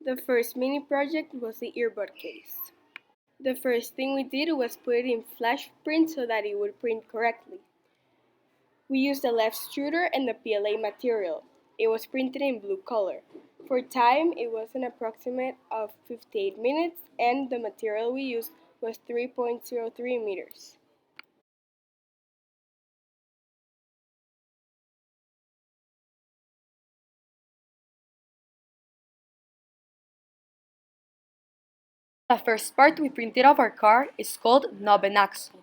The first mini project was the earbud case. The first thing we did was put it in flash print so that it would print correctly. We used the left extruder and the PLA material. It was printed in blue color. For time, it was an approximate of 58 minutes and the material we used was 3.03 meters. The first part we printed of our car is called knob and axle.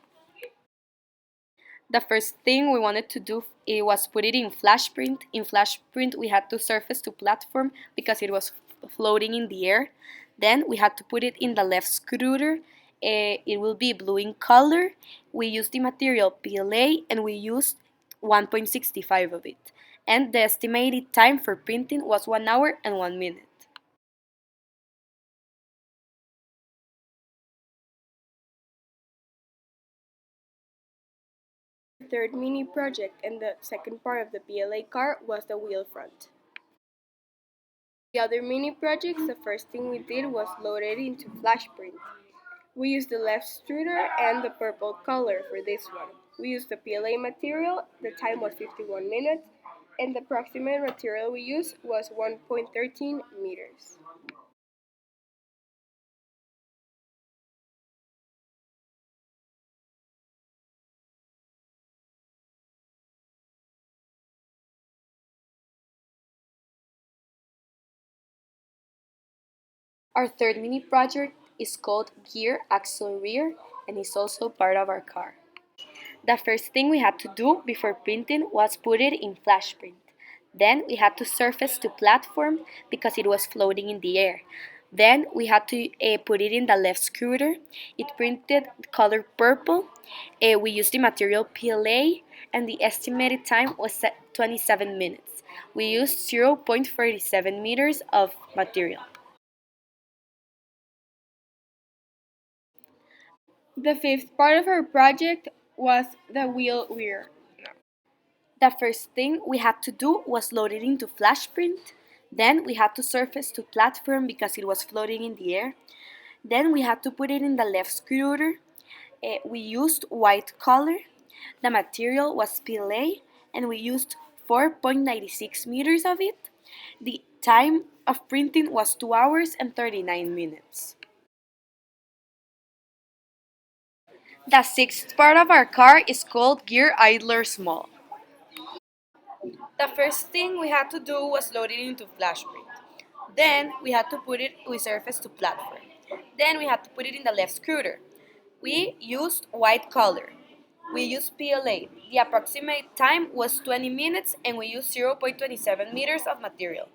The first thing we wanted to do was put it in flash print. In flash print we had to surface to platform because it was floating in the air. Then we had to put it in the left extruder. It will be blue in color. We used the material PLA and we used 1.65 of it. And the estimated time for printing was 1 hour and 1 minute. The third mini project and the second part of the PLA car was the wheel front. The other mini projects, the first thing we did was load it into flash print. We used the left extruder and the purple color for this one. We used the PLA material, the time was 51 minutes, and the approximate material we used was 1.13 meters. Our third mini project is called Gear Axle Rear and is also part of our car. The first thing we had to do before printing was put it in flash print. Then we had to surface to platform because it was floating in the air. Then we had to put it in the left extruder. It printed color purple. We used the material PLA and the estimated time was 27 minutes. We used 0.47 meters of material. The fifth part of our project was the wheel rear. The first thing we had to do was load it into flash print. Then we had to surface to platform because it was floating in the air. Then we had to put it in the left extruder. We used white color. The material was PLA and we used 4.96 meters of it. The time of printing was 2 hours and 39 minutes. The sixth part of our car is called Gear Idler Small. The first thing we had to do was load it into flash print. Then we had to put it with surface to platform. Then we had to put it in the left extruder. We used white color. We used PLA. The approximate time was 20 minutes and we used 0.27 meters of material.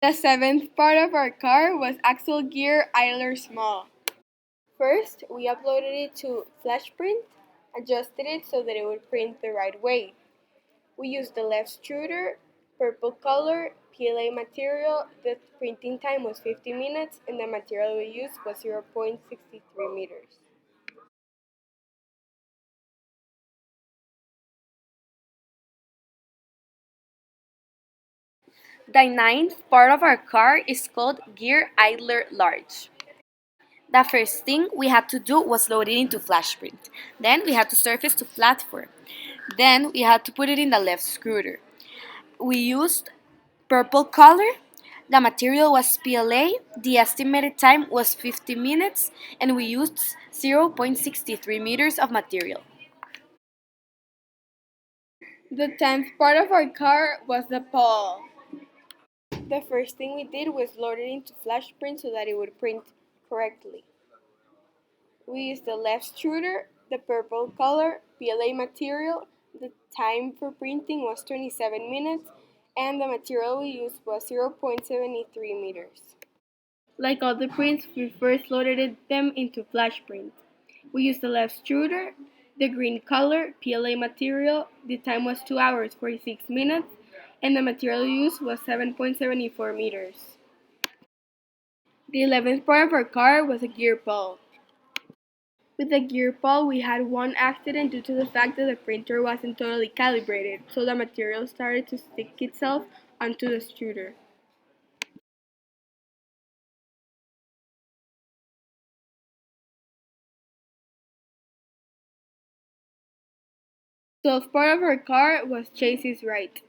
The seventh part of our car was axle gear idler small. First, we uploaded it to flash print, adjusted it so that it would print the right way. We used the left extruder, purple color, PLA material. The printing time was 50 minutes and the material we used was 0.63 meters. The ninth part of our car is called Gear Idler Large. The first thing we had to do was load it into flash print. Then we had to surface to platform. Then we had to put it in the left extruder. We used purple color. The material was PLA. The estimated time was 50 minutes and we used 0.63 meters of material. The 10th part of our car was the pole. The first thing we did was load it into flash print so that it would print correctly. We used the left extruder, the purple color, PLA material. The time for printing was 27 minutes and the material we used was 0.73 meters. Like all the prints, we first loaded them into flash print. We used the left extruder, the green color, PLA material. The time was 2 hours 46 minutes and the material used was 7.74 meters. The 11th part of our car was a gear pole. With the gear ball, we had one accident due to the fact that the printer wasn't totally calibrated, so the material started to stick itself onto the extruder. The soft part of our car was chassis right.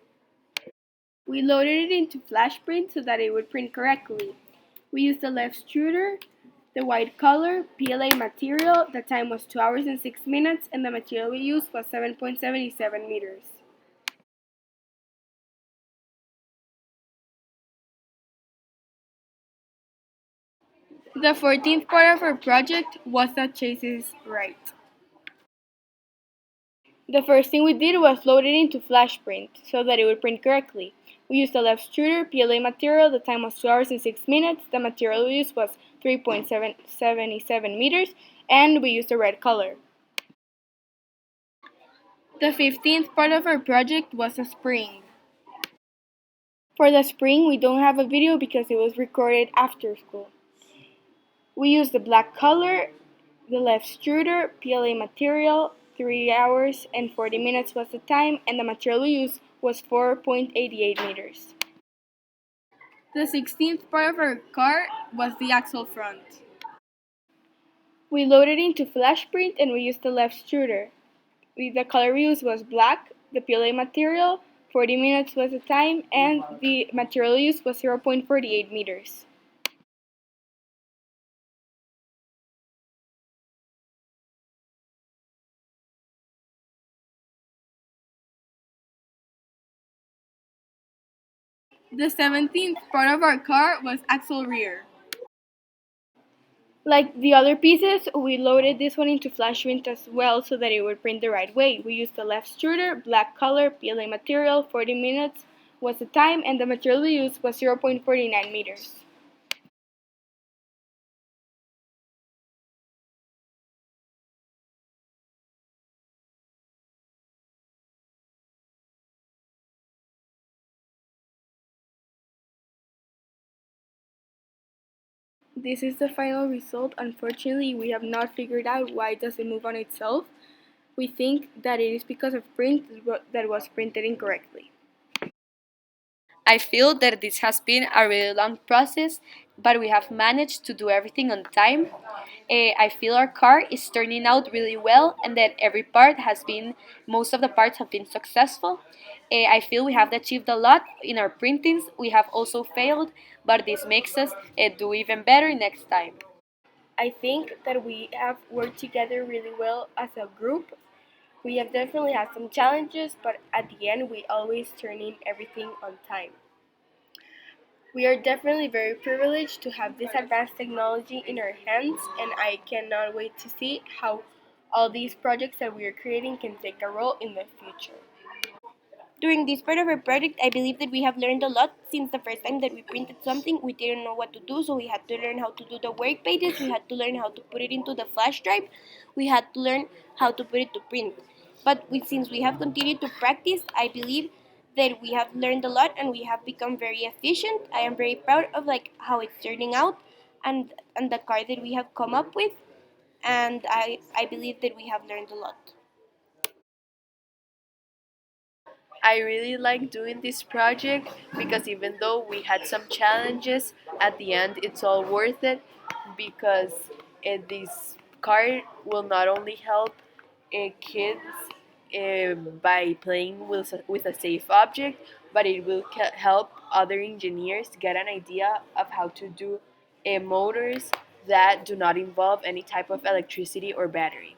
We loaded it into flash print so that it would print correctly. We used the left extruder, the white color, PLA material, the time was 2 hours and 6 minutes, and the material we used was 7.77 meters. The 14th part of our project was the chassis right. The first thing we did was load it into flash print so that it would print correctly. We used the left extruder, PLA material, the time was 2 hours and 6 minutes, the material we used was 3.77 meters, and we used the red color. The 15th part of our project was a spring. For the spring, we don't have a video because it was recorded after school. We used the black color, the left extruder, PLA material, 3 hours and 40 minutes was the time, and the material we used was 4.88 meters. The 16th part of our car was the axle front. We loaded into flash print and we used the left extruder. The color we used was black, the PLA material, 40 minutes was the time, and the material used was 0.48 meters. The 17th part of our car was axle rear. Like the other pieces, we loaded this one into flash print as well so that it would print the right way. We used the left extruder, black color, PLA material, 40 minutes was the time, and the material we used was 0.49 meters. This is the final result. Unfortunately, we have not figured out why it doesn't move on itself. We think that it is because of print that was printed incorrectly. I feel that this has been a really long process, but we have managed to do everything on time. I feel our car is turning out really well and that most of the parts have been successful. I feel we have achieved a lot in our printings. We have also failed, but this makes us do even better next time. I think that we have worked together really well as a group. We have definitely had some challenges, but at the end, we always turn in everything on time. We are definitely very privileged to have this advanced technology in our hands, and I cannot wait to see how all these projects that we are creating can take a role in the future. During this part of our project, I believe that we have learned a lot since the first time that we printed something. We didn't know what to do, so we had to learn how to do the work pages, we had to learn how to put it into the flash drive, we had to learn how to put it to print. Since we have continued to practice, I believe that we have learned a lot and we have become very efficient. I am very proud of how it's turning out and the car that we have come up with, and I believe that we have learned a lot. I really like doing this project because even though we had some challenges, at the end it's all worth it because this card will not only help kids by playing with a safe object, but it will help other engineers get an idea of how to do motors that do not involve any type of electricity or battery.